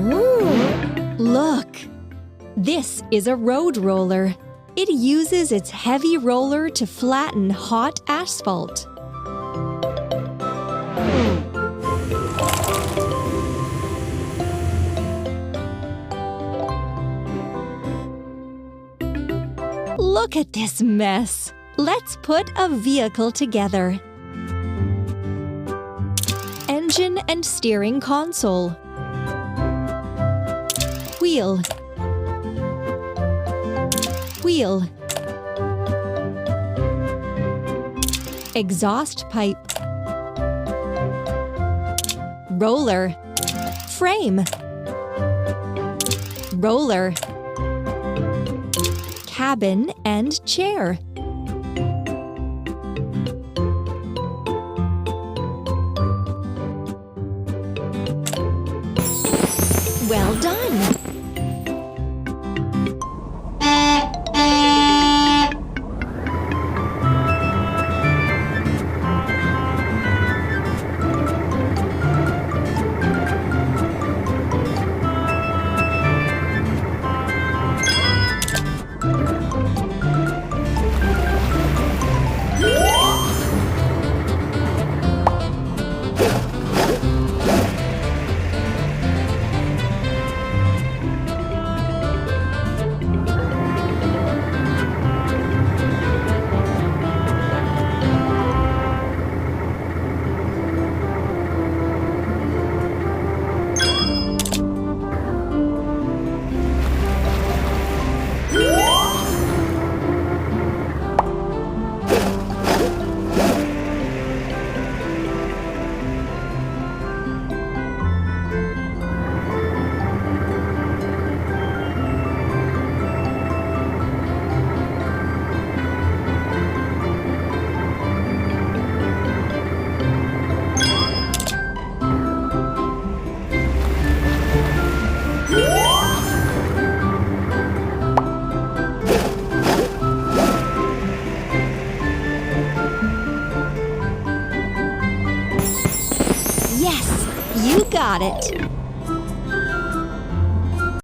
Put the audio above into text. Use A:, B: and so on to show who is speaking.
A: Look! This is a road roller. It uses its heavy roller to flatten hot asphalt. Look at this mess. Let's put a vehicle together. Engine and steering console. Wheel. Wheel. Exhaust pipe. Roller. Frame. Roller. Cabin and chair. Well done! Yes, you got it!